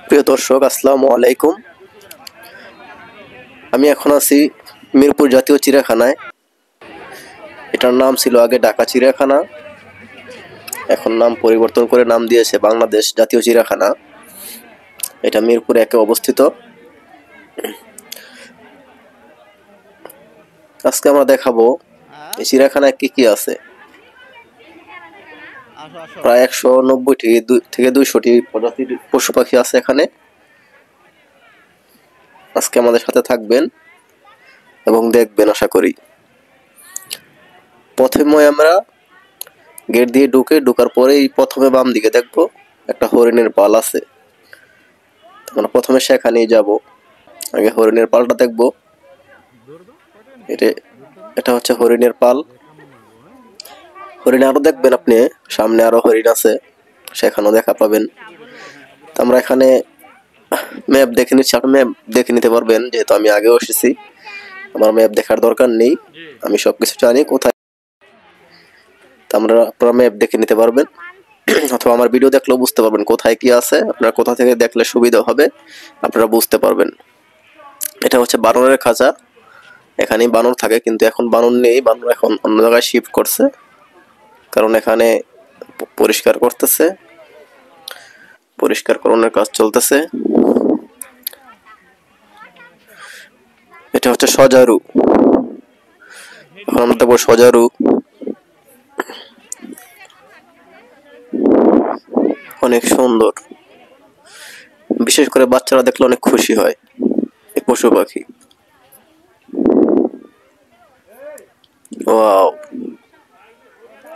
প্রিয় দর্শক, আসসালামু আলাইকুম। আমি এখন আছি মিরপুর জাতীয় চিড়িয়াখানায়। এটার নাম ছিল আগে ঢাকা চিড়িয়াখানা, এখন নাম পরিবর্তন করে নাম দিয়েছে বাংলাদেশ জাতীয় চিড়িয়াখানা। এটা মিরপুর 1-এ অবস্থিত। আজকে আমরা দেখাবো এই চিড়িয়াখানায় কি কি আছে। প্রায় 190টি থেকে 200টি প্রজাতির পশু পাখি আছে এখানে। আজকে আমাদের সাথে থাকবেন এবং দেখবেন আশা করি। প্রথমে আমরা গেট দিয়ে ঢোকার পরেই প্রথমে বাম দিকে দেখবো একটা হরিণের পাল আছে। আমরা প্রথমে সেখানেই যাব। আগে হরিণের পালটা দেখবো। এটা হচ্ছে হরিণের পাল। হরিণ আরো দেখবেন আপনি, সামনে আরো হরিণ আছে, সেখানেও দেখা পাবেন। আমরা এখানে ম্যাপ দেখে নিচ্ছি, আপনি ম্যাপ দেখে নিতে পারবেন, যেহেতু আমি আগেও এসেছি। আমার ম্যাপ দেখার দরকার নেই, আমি সবকিছু জানি কোথায়। আপনারা ম্যাপ দেখে নিতে পারবেন, অথবা আমার ভিডিও দেখলেও বুঝতে পারবেন কোথায় কি আছে। আপনারা কোথা থেকে দেখলে সুবিধা হবে, আপনারা বুঝতে পারবেন। এটা হচ্ছে বানরের খাঁচা। এখানেই বানর থাকে, কিন্তু এখন বানর নেই, বানর এখন অন্য জায়গায় শিফট করছে, কারণ এখানে পরিষ্কার করতেছে, পরিষ্কার করানোর কাজ চলতেছে। এটা হচ্ছে সজারু। এখন আমরা দেখবো সজারু। অনেক সুন্দর, বিশেষ করে বাচ্চারা দেখলে অনেক খুশি হয় এই পশু পাখি। ওয়াও,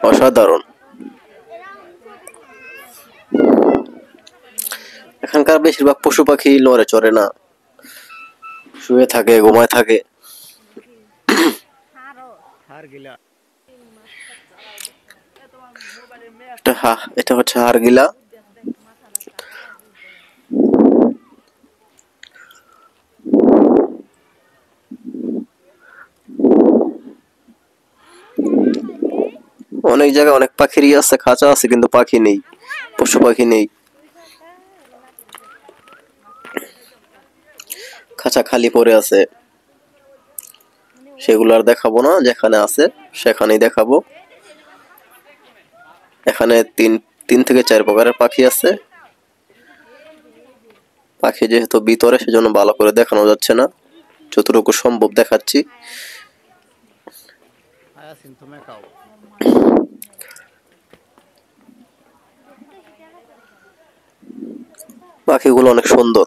অসাধারণ। এখানকার বেশিরভাগ পশু পাখি নড়ে চড়ে না, শুয়ে থাকে, ঘুমায় থাকে। এটা হচ্ছে হারগিলা। অনেক জায়গায় অনেক পাখিরই আছে, খাঁচা আছে, কিন্তু পাখি নেই, পশু পাখি নেই। খাঁচা খালি পড়ে আছে, সেগুলো আর দেখাবো না, যেখানে আছে সেখানেই দেখাবো। এখানে তিন থেকে 4 প্রকারের পাখি আছে। পাখি যেহেতু ভিতরে, সেজন্য ভালো করে দেখানো যাচ্ছে না, যতটুকু সম্ভব দেখাচ্ছি। পাখিগুলো অনেক সুন্দর,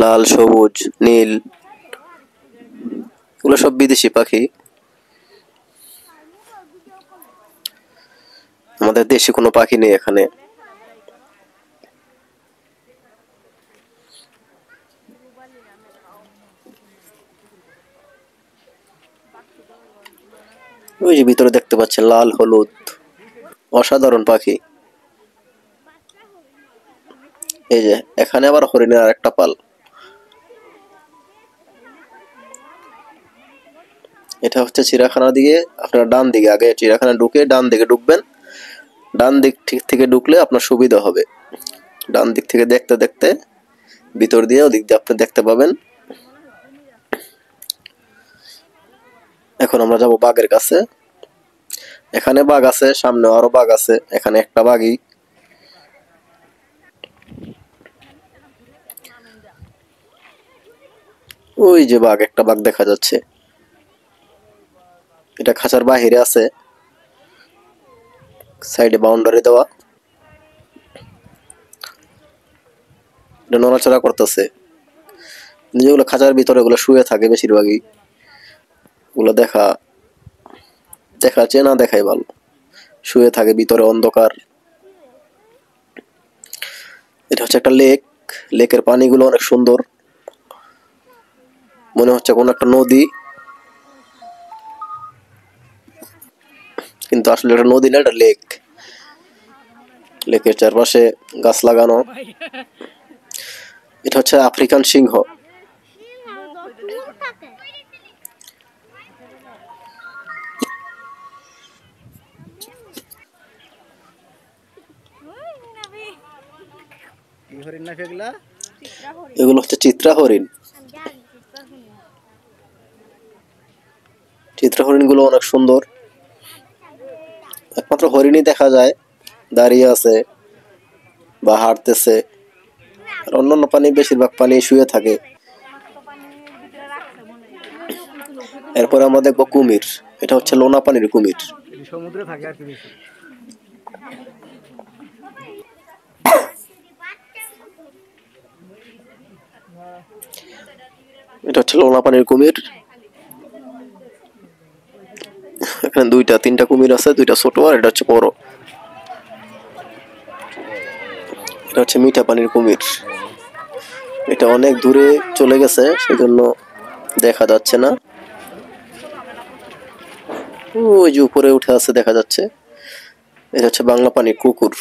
লাল, সবুজ, নীল। এগুলো সব বিদেশি পাখি, আমাদের দেশি কোনো পাখি নেই এখানে। ওই যে ভিতরে দেখতে পাচ্ছেন লাল হলুদ, অসাধারণ পাখি। এই যে এখানে আবার হরিণের আরেকটা পাল। এটা হচ্ছে চিড়িয়াখানা দিকে, আপনার ডান দিকে, আগে চিড়িয়াখানা ঢুকে ডান দিকে ঢুকবেন। ডান দিক থেকে ঢুকলে আপনার সুবিধা হবে। ডান দিক থেকে দেখতে দেখতে ভিতর দিয়ে ওদিক দিয়ে আপনি দেখতে পাবেন। এখন আমরা যাব বাঘের কাছে। এখানে বাঘ আছে, সামনে আরো বাঘ আছে, এখানে একটা বাঘই। ওই যে বাঘ, একটা বাঘ দেখা যাচ্ছে। এটা খাঁচার বাহিরে আছে, সাইডে বাউন্ডারি দেওয়া। এটা নড়াচড়া করতেছে। যেগুলো খাঁচার ভিতরে, ওগুলো শুয়ে থাকে বেশিরভাগই। ওগুলো দেখা চেয়ে না দেখাই ভালো। শুয়ে থাকে ভিতরে, অন্ধকার। এটা হচ্ছে একটা লেক। লেকের পানিগুলো অনেক সুন্দর, মনে হচ্ছে কোন একটা নদী, কিন্তু আসলে এটা নদী না, এটা লেক। লেকের চারপাশে গাছ লাগানো। এটা হচ্ছে আফ্রিকান সিংহ। এগুলো হচ্ছে চিত্রা হরিণ। চিত্রা হরিণ গুলো অনেক সুন্দর। একমাত্র হরিণই দেখা যায় দাঁড়িয়ে আছে বা হাঁটতেছে, আর অন্যান্য পানি বেশিরভাগ পানি শুয়ে থাকে। এরপরে আমরা দেখবো কুমির। এটা হচ্ছে লোনা পানির কুমির। সমুদ্রে থাকে আর কি বেশি। এটা হচ্ছে লোনা পানির কুমির। এখানে দুইটা তিনটা কুমির আছে, দুইটা ছোট আর এটা হচ্ছে বড়। এটা হচ্ছে মিঠা পানির কুমির। এটা অনেক দূরে চলে গেছে, সেজন্য দেখা যাচ্ছে না। ওই যে উপরে উঠে আছে দেখা যাচ্ছে। এটা হচ্ছে বাংলা পানির কুকুর।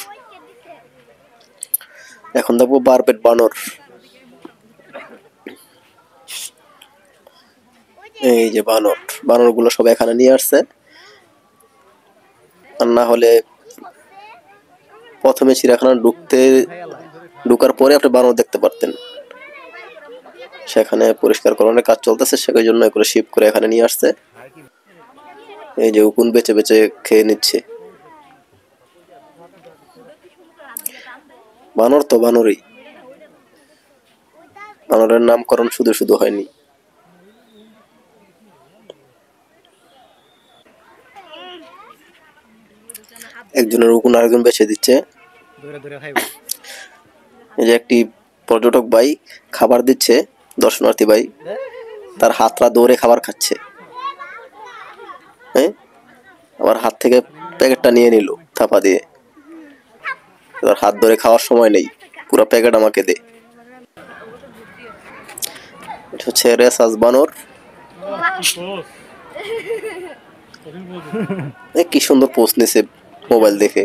এখন দেখবো বারপেট বানর। এই যে বানর, বানর গুলো সব এখানে নিয়ে আসছে। আর না হলে প্রথমে চিড়িয়াখানা ঢুকার পরে আপনি বানর দেখতে পারতেন। সেখানে পরিষ্কার করানোর কাজ চলতেছে, সেই জন্য এগুলো শিপ করে এখানে নিয়ে আসছে। এই যে উকুন বেচে বেচে খেয়ে নিচ্ছে। বানর তো বানরই, বানরের নামকরণ শুধু শুধু হয়নি। একজনের উকুন আরেকজন বেছে দিচ্ছে। এই যে একটি পর্যটক ভাই খাবার দিচ্ছে দর্শনার্থী ভাই, তার হাতরা দৌড়ে খাবার খাচ্ছে। হ্যাঁ, আমার হাত থেকে প্যাকেটটা নিয়ে নিল থাপা দিয়ে। তার হাত ধরে খাওয়ার সময় নেই, পুরো প্যাকেট আমাকে দে। এটা হচ্ছে রেসাস বানর। কি সুন্দর পোস্ট নিছে মোবাইল দেখে।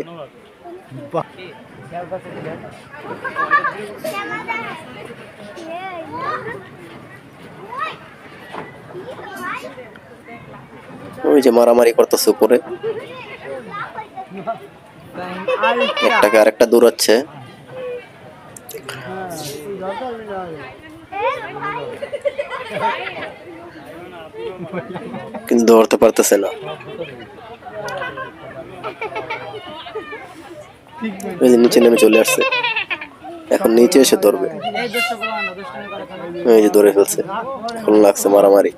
ওই যে মারামারি করতেছে উপরে, একটাকে আরেকটা দৌড়াচ্ছে। কিন্তু ধরতে পারতেছে না। নিচে নেমে চলে আসছে, এখন নিচে এসে ধরবে। এই যে ধরে ফেলছে, এখন লাগছে মারামারি।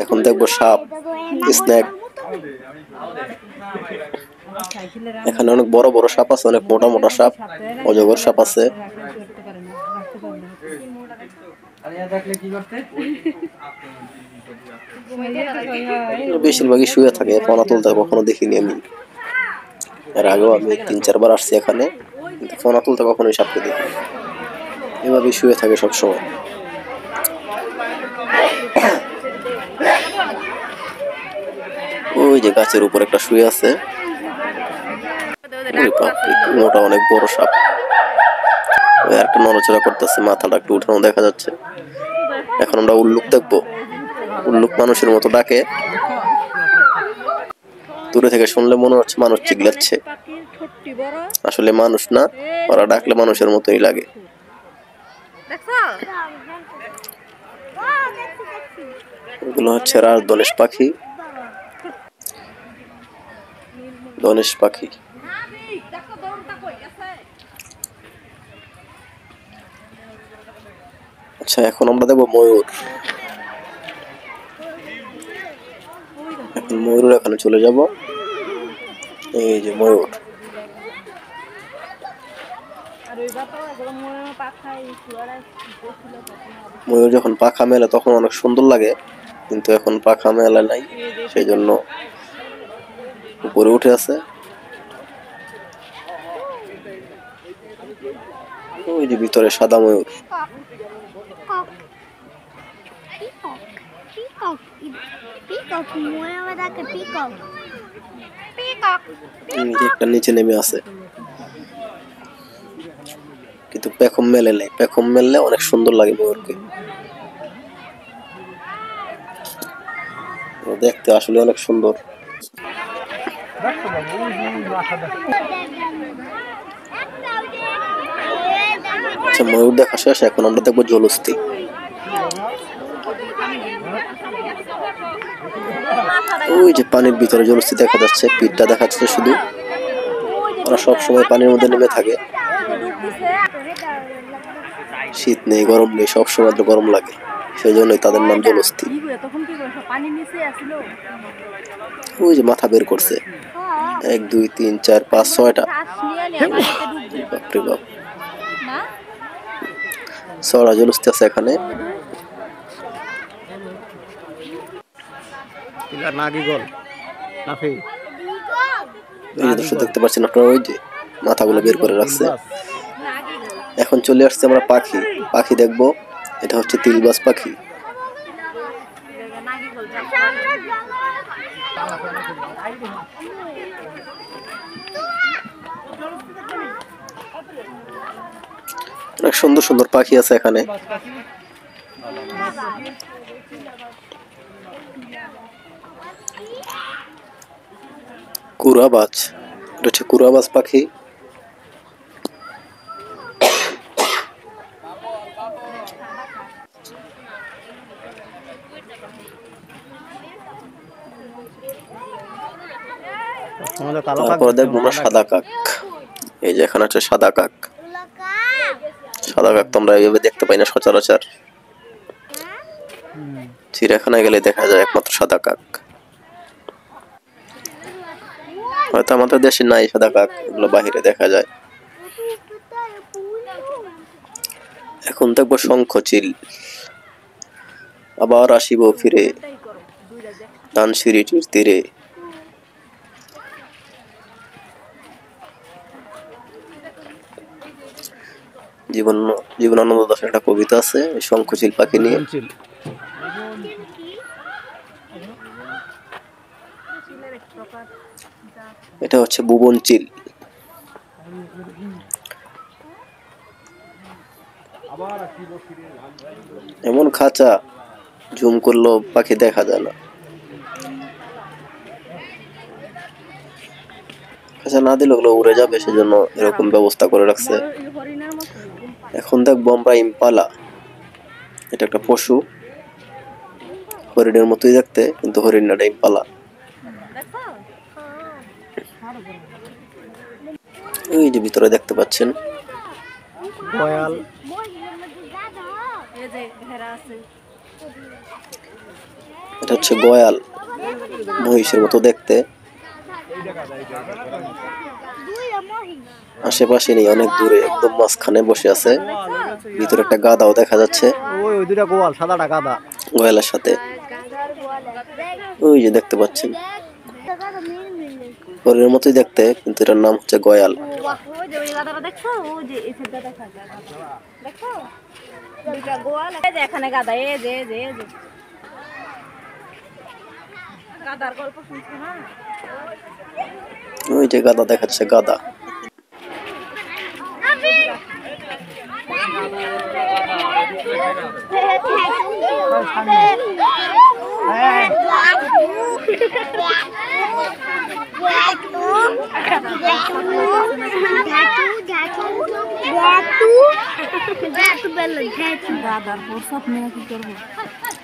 এখন দেখবো সাপ, স্নেক। এখানে অনেক বড় বড় সাপ আছে, অনেক মোটা মোটা সাপ, অজগর সাপ আছে। বেশিরভাগই শুয়ে থাকে, ফোনা তুলতে কখনো দেখিনি আমি। এর আগেও আমি 3-4 বার আসছি এখানে, কিন্তু ফোনা তুলতে কখনোই সাপকে দেখি। এভাবেই শুয়ে থাকে সবসময়। ওই যে গাছের উপর একটা শুয়ে আছে, মোটা অনেক বড় সাপ। একটা নড়াচড়া করতেছে, মাথাটা একটু উঠানো দেখা যাচ্ছে। এখন আমরা উল্লুক দেখবো। উল্লুক মানুষের মতো ডাকে, দূরে থেকে শুনলে মনে হচ্ছে মানুষ চিল্লাচ্ছে, আসলে মানুষ না, ওরা ডাকলে মানুষের মতোই লাগে। এগুলো হচ্ছে ধনেশ পাখি। ধনেশ পাখি। আচ্ছা, এখন আমরা দেখবো ময়ূর। এখন ময়ূর এখানে চলে যাব। এই যে ময়ূর। ময়ূর যখন পাখা মেলে তখন অনেক সুন্দর লাগে, কিন্তু এখন পাখা মেলে নাই, সেই জন্য উপরে উঠে আছে। ওই যে ভিতরে সাদা ময়ূর। একটা নিচে নেমে আছে, কিন্তু পেখম মেলে নেই। পেখম মেললে অনেক সুন্দর লাগে ময়ূরকে। দেখতে আসলে অনেক সুন্দর। আচ্ছা, ময়ূর দেখা শেষ, এখন আমরা দেখবো জলহস্তী। ওই যে পানির ভিতরে জলহস্তী দেখা যাচ্ছে, পিঠটা দেখা যাচ্ছে শুধু। ওরা সবসময় পানির মধ্যে নেমে থাকে, শীত নেই গরম নেই, সবসময় গরম লাগে, সেই জন্যই তাদের নাম জলহস্তী। ওই যে মাথা বের করছে, 1 2 3 4 5 6টা। বাপরে বাপ, 6টা জলহস্তী আছে এখানে। এই যে দর্শক দেখতে পাচ্ছেন আপনারা, ওই যে মাথাগুলো বের করে রাখছে। এখন চলে আসছে আমরা পাখি, পাখি দেখবো। এটা হচ্ছে তিলবাজ পাখি। অনেক সুন্দর সুন্দর পাখি আছে এখানে। কুরাবাজ, এটা হচ্ছে কুরাবাজ পাখি। তারপরে দেখবো আমরা সাদা কাক। এই যে এখানে আছে সাদা কাক। সাদা কাক তো আমরা এইভাবে দেখতে পাই না সচরাচর, চিড়িয়াখানায় গেলে দেখা যায় একমাত্র সাদা কাক। হয়তো আমাদের দেশে নাই সাদা কাক, এগুলো বাহিরে দেখা যায়। এখন দেখবো শঙ্খচিল। আবার আসিব ফিরে ধানসিঁড়িটির তীরে। জীবনানন্দ দাশের একটা কবিতা আছে শঙ্খচিল পাখি নিয়ে। এটা হচ্ছে ভুবন চিল। এমন খাঁচা, জুম করলেও পাখি দেখা যায় না। খাঁচা না দিলে ওগুলো উড়ে যাবে, সেজন্য এরকম ব্যবস্থা করে রাখছে। এখন দেখবো আমরা ইম্পালা। এটা একটা পশু, হরিণের মতোই দেখতে, কিন্তু হরিণ না, এটা ইম্পালা। ওই যে ভিতরে দেখতে পাচ্ছেন গয়াল, এটা হচ্ছে গয়াল, মহিষের মতো দেখতে। আশেপাশে নেই, অনেক দূরে, একদম মাঝখানে বসে আছে। ভিতরে একটা গাধাও দেখা যাচ্ছে ওই দুইটা গোয়াল, সাদাটা গাদা। গয়ালের সাথে। ওই যে দেখতে পাচ্ছেন হরিণের মতোই দেখতে, কিন্তু এটার নাম হচ্ছে গয়াল। ওই যে গাধা দেখাচ্ছে, গাধা।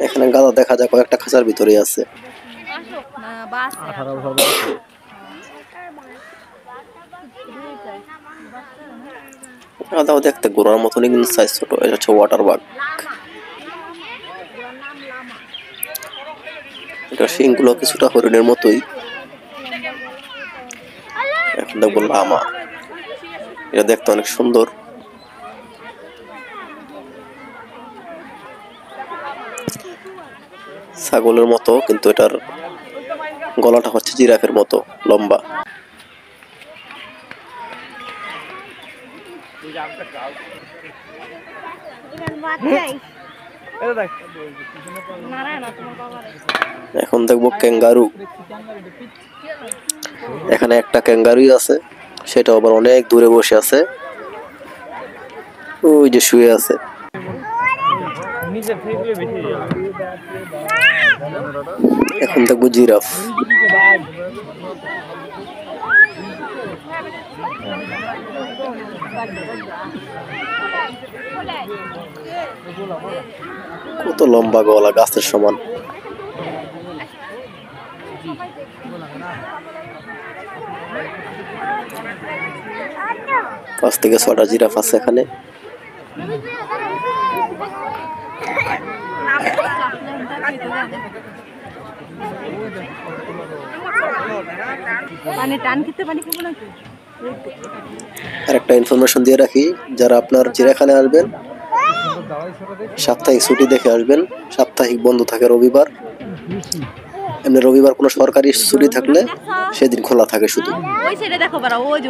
এখানে গাধা দেখা যায় কয়েকটা খাঁচার ভিতরে আছে। গাধাও দেখতে ঘোড়ার মতনই, কিন্তু সাইজ ছোট। এটা হচ্ছে ওয়াটার বাগ। এটা শিংগুলো কিছুটা হরিণের মতোই। এখন দেখবো লামা। এটা দেখতে অনেক সুন্দর। ছাগলের মতো, কিন্তু এটার গলাটা হচ্ছে জিরাফের মতো লম্বা। এখন দেখবো ক্যাঙ্গারু। এখানে একটা ক্যাঙ্গারুই আছে, সেটা আবার অনেক দূরে বসে আছে। ওই যে শুয়ে আছে। এখন দেখবো জিরাফ। কত লম্বা গলা, গাছের সমান। পাঁচ থেকে ছটা জিরাফ আছে এখানে। আর একটা ইনফরমেশন দিয়ে রাখি, যারা আপনার চিড়িয়াখানায় আসবেন সাপ্তাহিক ছুটি দেখে আসবেন। সাপ্তাহিক বন্ধ থাকে রবিবার। এমনি রবিবার কোনো সরকারি ছুটি থাকলে সেদিন খোলা থাকে শুধু।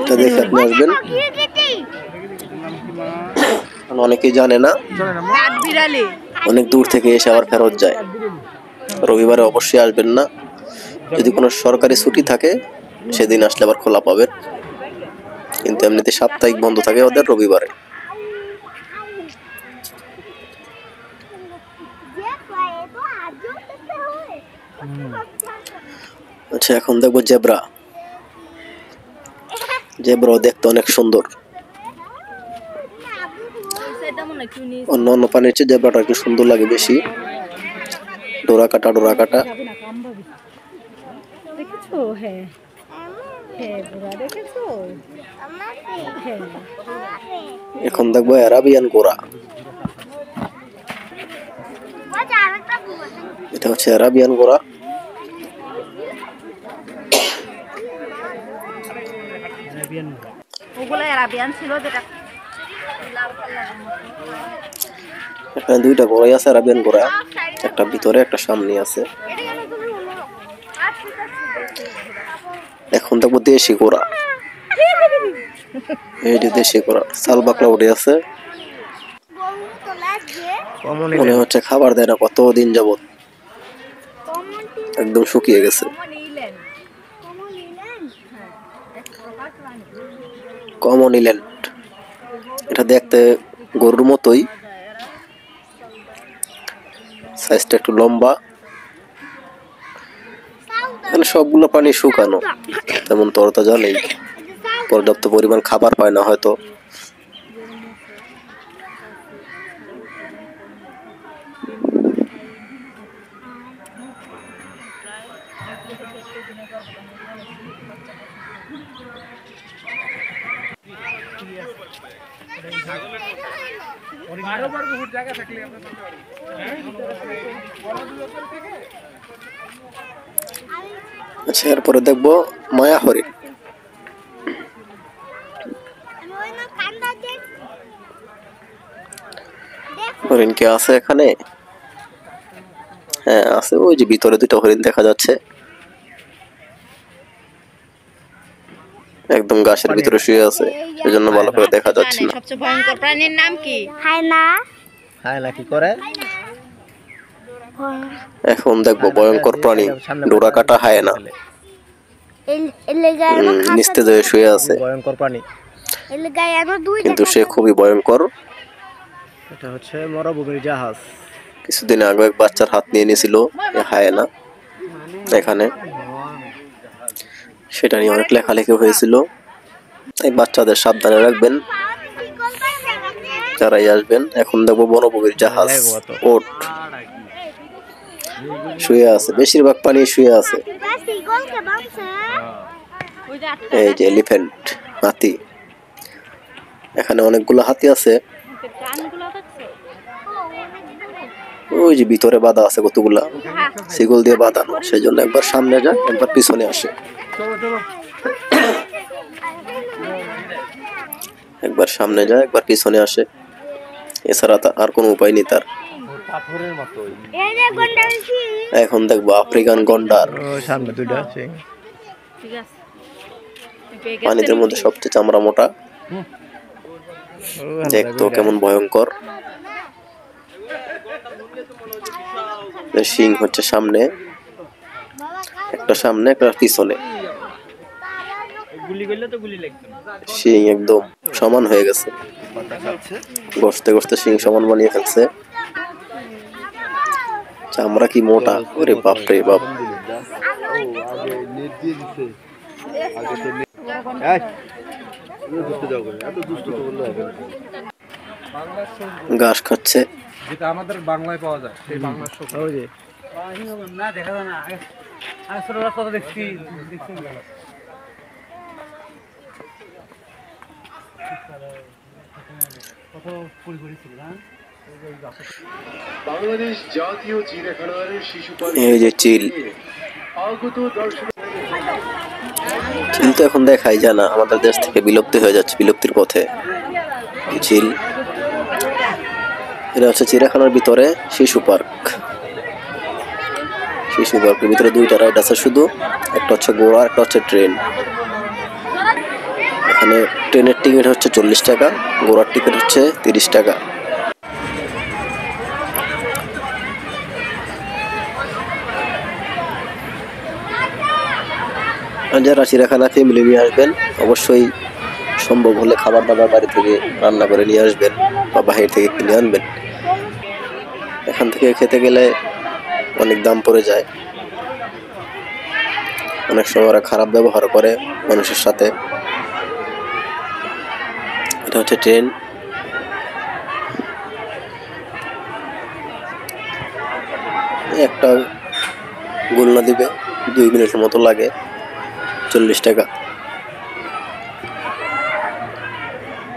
এটা দেখে আপনি আসবেন। অনেকেই জানে না, অনেক দূর থেকে এসে আবার ফেরত যায়। রবিবারে অবশ্যই আসবেন না। যদি কোনো সরকারি ছুটি থাকে সেদিন আসলে আবার খোলা পাবেন, কিন্তু এমনিতে সাপ্তাহিক বন্ধ থাকে ওদের রবিবারে। আচ্ছা, এখন দেখবো জেব্রা। জেব্রা দেখতে অনেক সুন্দর। অন্য অন্য প্রাণীর চেয়ে জেব্রাটা একটু সুন্দর লাগে বেশি। ডোরা কাটা ডোরা কাটা। এখন দেখবো আরাবিয়ান গোরা। এটা হচ্ছে আরাবিয়ান গোরা। এখানে দুইটা গোড়াই আছে, আরাবিয়ান গোরা। একটা ভিতরে একটা সামনে আছে। এখন দেখবো দেশি গোরা। এই যে দেশি গোরা, সাল বাকলা উঠে আছে। মনে হচ্ছে খাবার দেয় না কতদিন যাবত, একদম শুকিয়ে গেছে। Common eland. এটা দেখতে গরুর মতোই, সাইজটা একটু লম্বা। মানে সবগুলো পানি শুকানো, তেমন তরতাজা নেই। পর্যাপ্ত পরিমাণ খাবার পায় না হয়তো। আচ্ছা, এরপরে দেখবো মায়া হরিণ। হরিণ কে আছে এখানে? হ্যাঁ আছে, ওই যে ভিতরে দুটো হরিণ দেখা যাচ্ছে। একদম গাছের ভিতরে শুয়ে আছে, সেজন্য ভালো করে দেখা যাচ্ছে না। সবচেয়ে ভয়ঙ্কর প্রাণীর নাম কি? হায়না কি করে? এখন দেখবো ভয়ঙ্কর প্রাণী, ডোরা কাটা হায়না। নিস্তেজ হয়ে শুয়ে আছে, ভয়ঙ্কর প্রাণী, কিন্তু সে খুবই ভয়ঙ্কর। এটা হচ্ছে মরুভূমির জাহাজ। কিছুদিন আগে এক বাচ্চার হাত নিয়ে নিয়েছিল হায়না এখানে, সেটা নিয়ে অনেক লেখালেখি হয়েছিল। তাই বাচ্চাদের সাবধানে রাখবেন যারাই আসবেন। এখন দেখবো বনভূমির জাহাজ, ওট শুয়ে আছে, বেশিরভাগ পানি শুয়ে আছে। এই যে এলিফ্যান্ট, হাতি। এখানে অনেকগুলো হাতি আছে। ওই যে ভিতরে বাঁধা আছে কতগুলা, শিকল দিয়ে বাঁধানো, সেই জন্য একবার সামনে যায় একবার পিছনে আসে। একবার সামনে যায় একবার পিছনে আসে, এছাড়া আর কোনো উপায় নেই তার। এখন দেখবো আফ্রিকান গন্ডার। পানিদের মধ্যে সবচেয়ে চামড়া মোটা, দেখতো কেমন ভয়ঙ্কর। শিং হচ্ছে সামনে, একটা সামনে একটা পিছনে। শিং একদম সমান হয়ে গেছে, গসতে গসতে শিং সমান বানিয়ে ফেলছে। চামড়া কি মোটা, ওরে বাপ রে বাপ। ঘাস খাচ্ছে। যেটা আমাদের বাংলায় পাওয়া যায় সেই বাংলার সবজি না দেখা যায় না। আমি ছোটবেলা কত দেখছি কত ফুল করেছিল না। বাংলাদেশ জাতীয় চিড়িয়াখানার শিশু এই যে চিল, আগত দর্শক চিল তো এখন দেখাই যায় না, আমাদের দেশ থেকে বিলুপ্তি হয়ে যাচ্ছে, বিলুপ্তির পথে এই চিল। এটা হচ্ছে চিড়িয়াখানার ভিতরে শিশু পার্ক। শিশু পার্কের ভিতরে দুইটা রাইড আছে শুধু, একটা হচ্ছে ঘোড়া, একটা হচ্ছে ট্রেন। এখানে ট্রেনের টিকিট হচ্ছে 40 টাকা, ঘোড়ার টিকিট হচ্ছে 30 টাকা। যারা চিড়িয়াখানা ফ্যামিলি নিয়ে আসবেন, অবশ্যই সম্ভব হলে খাবার দাবার বাড়ি থেকে রান্না করে নিয়ে আসবেন বা বাহির থেকে কিনে আনবেন। এখান থেকে খেতে গেলে অনেক দাম পড়ে যায়, অনেক সময় ওরা খারাপ ব্যবহার করে মানুষের সাথে। এটা হচ্ছে ট্রেন। একটা গোলনা দিবে, 2 মিনিটের মতো লাগে, 40 টাকা।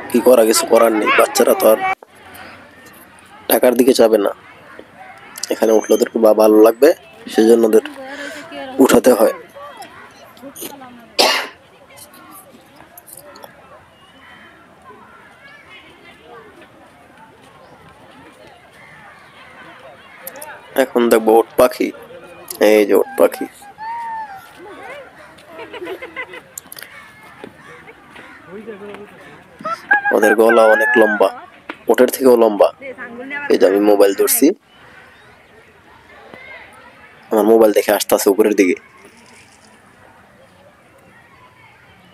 কি করা, কিছু করার নেই, বাচ্চারা তো আর টাকার দিকে যাবে না। এখানে উঠলে ওদের খুব ভালো লাগবে, সেজন্য ওদের উঠাতে হয়। এখন দেখবো ওট পাখি। এই যে ওট পাখি, ওদের গলা অনেক লম্বা, ওটের থেকেও লম্বা। এই যে আমি মোবাইল ধরছি, আমার মোবাইল দেখে আসতেছে উপরের দিকে,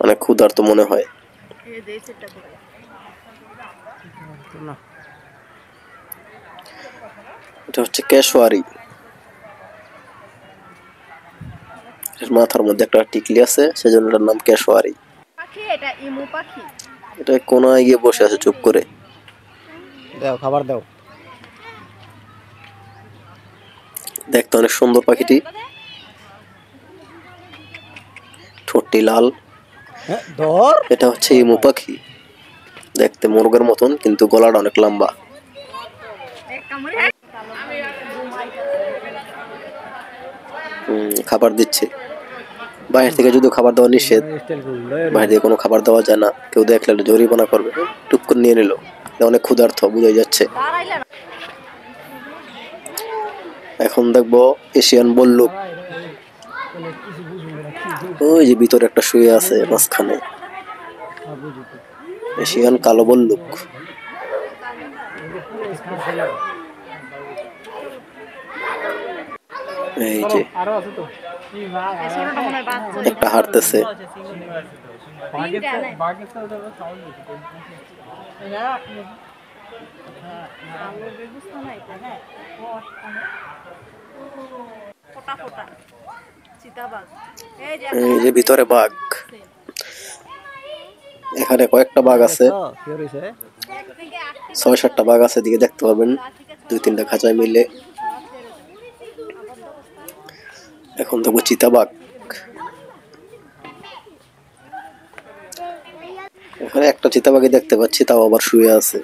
অনেক ক্ষুধার্ত মনে হয়। এটা হচ্ছে কেশওয়ারি। এর মাথার মধ্যে একটা টিকলি আছে, সেজন্য এটার নাম কেশওয়ারি। এটা ইমু পাখি। এটা কোনায় গিয়ে বসে আছে চুপ করে। দাও খাবার দাও। দেখতে অনেক সুন্দর পাখিটি, ঠোঁটটি লাল। ধর। এটা হচ্ছে ইমু পাখি, দেখতে মুরগের মতন কিন্তু গলাটা অনেক লম্বা। খাবার দিচ্ছে, বাইরে থেকে যদি খাবার দেওয়া নিষেধ, বাইরে থেকে কোনো খাবার দেওয়া যায় না, কেউ দেখলে জরিমানা করবে। টুক করে নিয়ে নিল, অনেক ক্ষুধার্ত বোঝাই যাচ্ছে। এখন দেখবো এশিয়ান বল্লুক। ওই যে ভিতরে একটা শুয়ে আছে মাঝখানে, এশিয়ান কালো বল্লুক। এই যে একটা হাঁটতেছে, এই যে ভিতরে বাঘ। এখানে কয়েকটা বাঘ আছে, 6-7টা বাঘ আছে, দিকে দেখতে পাবেন 2-3টা খাঁচায় মিলে। এখন দেখবো চিতাবাঘ। এখানে একটা চিতাবাঘই দেখতে পাচ্ছি, তাও আবার শুয়ে আছে।